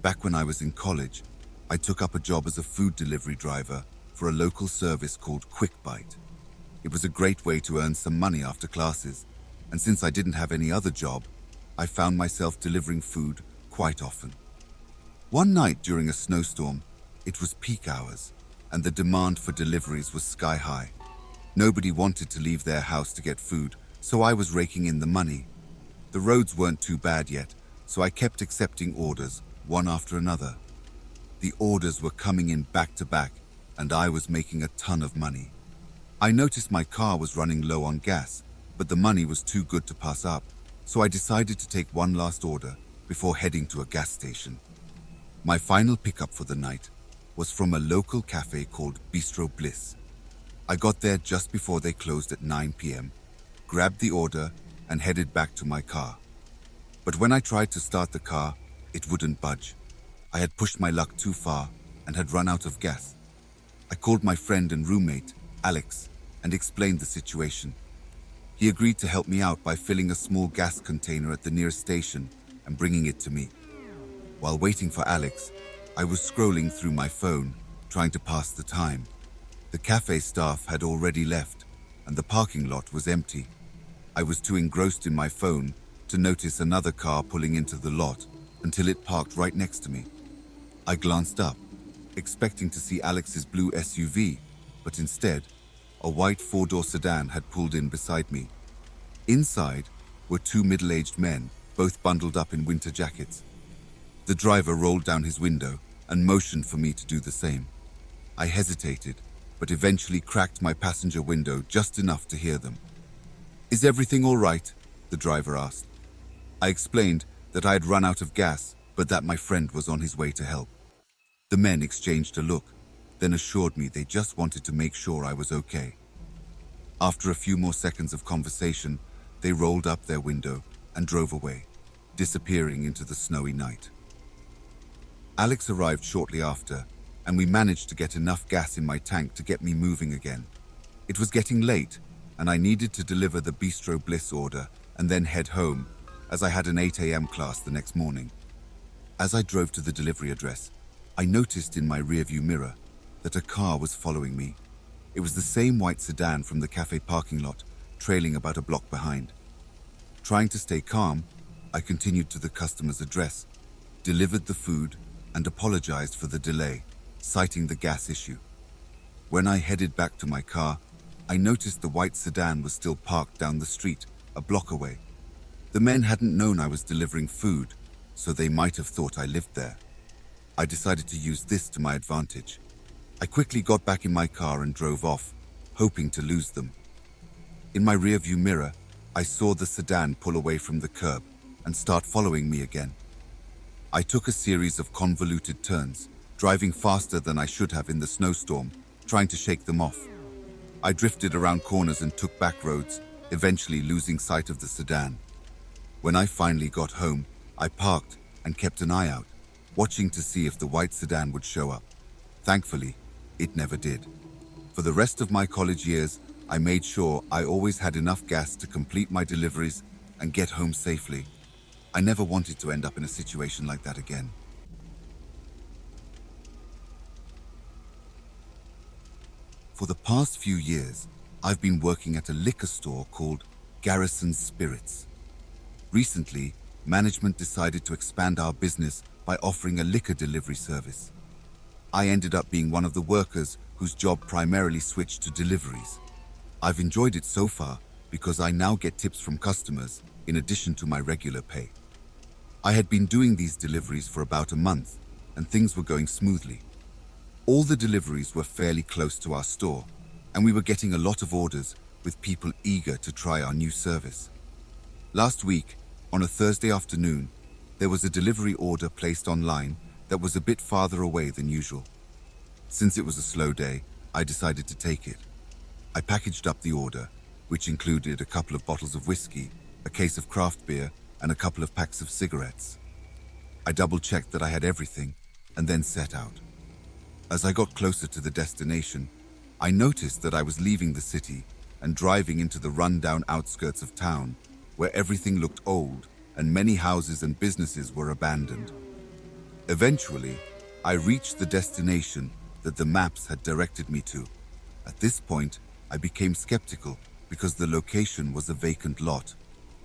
Back when I was in college, I took up a job as a food delivery driver for a local service called QuickBite. It was a great way to earn some money after classes, and since I didn't have any other job, I found myself delivering food quite often. One night during a snowstorm, it was peak hours, and the demand for deliveries was sky high. Nobody wanted to leave their house to get food, so I was raking in the money. The roads weren't too bad yet, so I kept accepting orders, one after another. The orders were coming in back to back, and I was making a ton of money. I noticed my car was running low on gas, but the money was too good to pass up, so I decided to take one last order before heading to a gas station. My final pickup for the night was from a local cafe called Bistro Bliss. I got there just before they closed at 9 p.m., grabbed the order, and headed back to my car. But when I tried to start the car, it wouldn't budge. I had pushed my luck too far and had run out of gas. I called my friend and roommate, Alex, and explained the situation. He agreed to help me out by filling a small gas container at the nearest station and bringing it to me. While waiting for Alex, I was scrolling through my phone, trying to pass the time. The cafe staff had already left, and the parking lot was empty. I was too engrossed in my phone to notice another car pulling into the lot until it parked right next to me. I glanced up, expecting to see Alex's blue SUV, but instead, a white four-door sedan had pulled in beside me. Inside were two middle-aged men, both bundled up in winter jackets. The driver rolled down his window and motioned for me to do the same. I hesitated, but eventually cracked my passenger window just enough to hear them. "Is everything all right?" the driver asked. I explained that I had run out of gas, but that my friend was on his way to help. The men exchanged a look, then assured me they just wanted to make sure I was okay. After a few more seconds of conversation, they rolled up their window and drove away, disappearing into the snowy night. Alex arrived shortly after, and we managed to get enough gas in my tank to get me moving again. It was getting late, and I needed to deliver the Bistro Bliss order and then head home, as I had an 8 a.m. class the next morning. As I drove to the delivery address, I noticed in my rearview mirror that a car was following me. It was the same white sedan from the cafe parking lot, trailing about a block behind. Trying to stay calm, I continued to the customer's address, delivered the food, and apologized for the delay, citing the gas issue. When I headed back to my car, I noticed the white sedan was still parked down the street, a block away. The men hadn't known I was delivering food, so they might have thought I lived there. I decided to use this to my advantage. I quickly got back in my car and drove off, hoping to lose them. In my rearview mirror, I saw the sedan pull away from the curb and start following me again. I took a series of convoluted turns, driving faster than I should have in the snowstorm, trying to shake them off. I drifted around corners and took back roads, eventually losing sight of the sedan. When I finally got home, I parked and kept an eye out, watching to see if the white sedan would show up. Thankfully, it never did. For the rest of my college years, I made sure I always had enough gas to complete my deliveries and get home safely. I never wanted to end up in a situation like that again. For the past few years, I've been working at a liquor store called Garrison Spirits. Recently, management decided to expand our business by offering a liquor delivery service. I ended up being one of the workers whose job primarily switched to deliveries. I've enjoyed it so far because I now get tips from customers in addition to my regular pay. I had been doing these deliveries for about a month, and things were going smoothly. All the deliveries were fairly close to our store, and we were getting a lot of orders with people eager to try our new service. Last week, on a Thursday afternoon, there was a delivery order placed online that was a bit farther away than usual. Since it was a slow day, I decided to take it. I packaged up the order, which included a couple of bottles of whiskey, a case of craft beer, and a couple of packs of cigarettes. I double-checked that I had everything, and then set out. As I got closer to the destination, I noticed that I was leaving the city and driving into the run-down outskirts of town, where everything looked old and many houses and businesses were abandoned. Eventually, I reached the destination that the maps had directed me to. At this point, I became skeptical because the location was a vacant lot.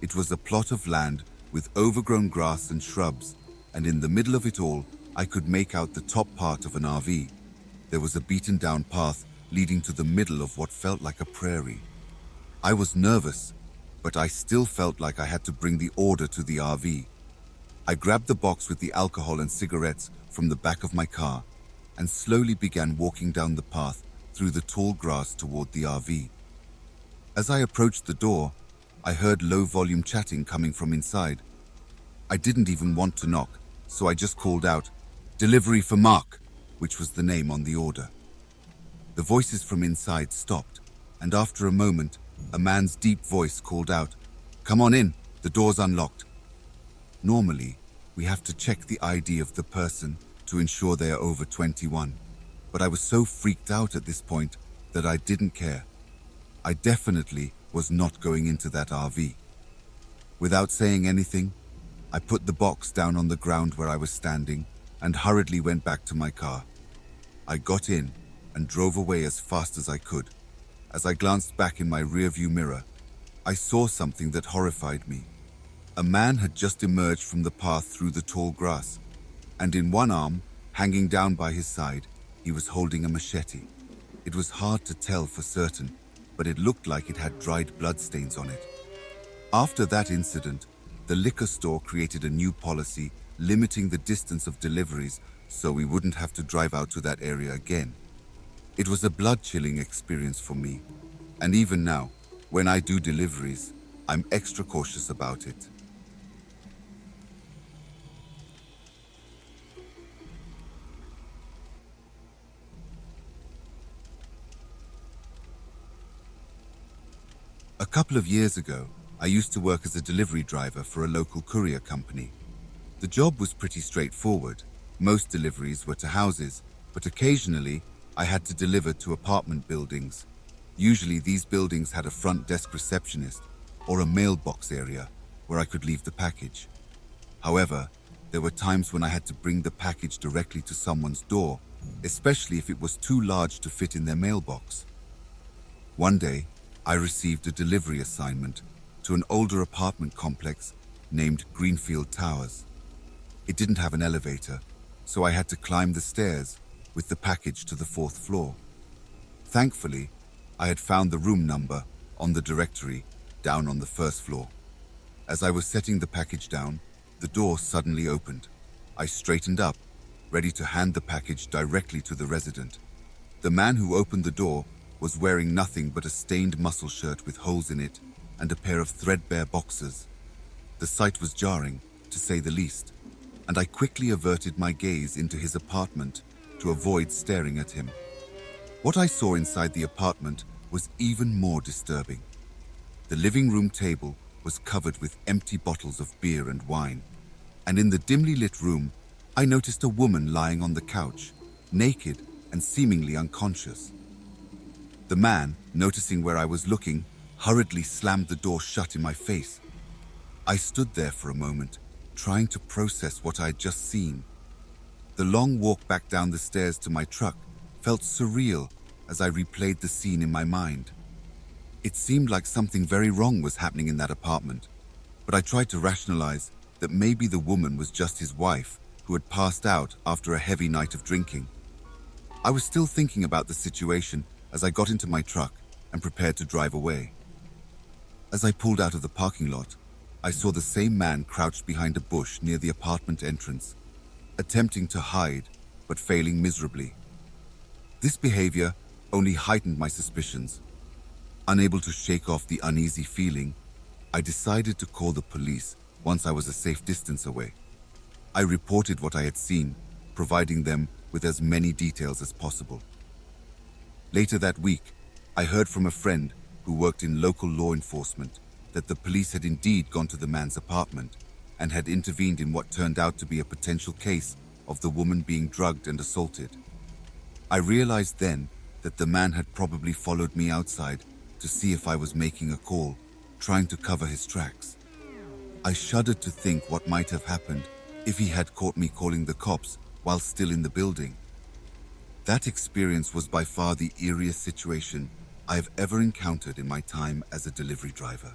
It was a plot of land with overgrown grass and shrubs, and in the middle of it all, I could make out the top part of an RV. There was a beaten-down path leading to the middle of what felt like a prairie. I was nervous, but I still felt like I had to bring the order to the RV. I grabbed the box with the alcohol and cigarettes from the back of my car and slowly began walking down the path through the tall grass toward the RV. As I approached the door, I heard low-volume chatting coming from inside. I didn't even want to knock, so I just called out, "Delivery for Mark," which was the name on the order. The voices from inside stopped, and after a moment, a man's deep voice called out, "Come on in, the door's unlocked." Normally, we have to check the ID of the person to ensure they are over 21, but I was so freaked out at this point that I didn't care. I definitely was not going into that RV. Without saying anything, I put the box down on the ground where I was standing and hurriedly went back to my car. I got in and drove away as fast as I could. As I glanced back in my rearview mirror, I saw something that horrified me. A man had just emerged from the path through the tall grass, and in one arm, hanging down by his side, he was holding a machete. It was hard to tell for certain, but it looked like it had dried bloodstains on it. After that incident, the liquor store created a new policy limiting the distance of deliveries so we wouldn't have to drive out to that area again. It was a blood-chilling experience for me, and even now, when I do deliveries, I'm extra cautious about it. A couple of years ago, I used to work as a delivery driver for a local courier company. The job was pretty straightforward. Most deliveries were to houses, but occasionally I had to deliver to apartment buildings. Usually these buildings had a front desk receptionist or a mailbox area where I could leave the package. However, there were times when I had to bring the package directly to someone's door, especially if it was too large to fit in their mailbox. One day, I received a delivery assignment to an older apartment complex named Greenfield Towers. It didn't have an elevator, so I had to climb the stairs with the package to the 4th floor. Thankfully, I had found the room number on the directory down on the 1st floor. As I was setting the package down, the door suddenly opened. I straightened up, ready to hand the package directly to the resident. The man who opened the door was wearing nothing but a stained muscle shirt with holes in it and a pair of threadbare boxers. The sight was jarring, to say the least, and I quickly averted my gaze into his apartment to avoid staring at him. What I saw inside the apartment was even more disturbing. The living room table was covered with empty bottles of beer and wine, and in the dimly lit room, I noticed a woman lying on the couch, naked and seemingly unconscious. The man, noticing where I was looking, hurriedly slammed the door shut in my face. I stood there for a moment, trying to process what I had just seen. The long walk back down the stairs to my truck felt surreal as I replayed the scene in my mind. It seemed like something very wrong was happening in that apartment, but I tried to rationalize that maybe the woman was just his wife who had passed out after a heavy night of drinking. I was still thinking about the situation as I got into my truck and prepared to drive away. As I pulled out of the parking lot, I saw the same man crouched behind a bush near the apartment entrance, attempting to hide, but failing miserably. This behavior only heightened my suspicions. Unable to shake off the uneasy feeling, I decided to call the police once I was a safe distance away. I reported what I had seen, providing them with as many details as possible. Later that week, I heard from a friend who worked in local law enforcement that the police had indeed gone to the man's apartment and had intervened in what turned out to be a potential case of the woman being drugged and assaulted. I realized then that the man had probably followed me outside to see if I was making a call, trying to cover his tracks. I shuddered to think what might have happened if he had caught me calling the cops while still in the building. That experience was by far the eeriest situation I have ever encountered in my time as a delivery driver.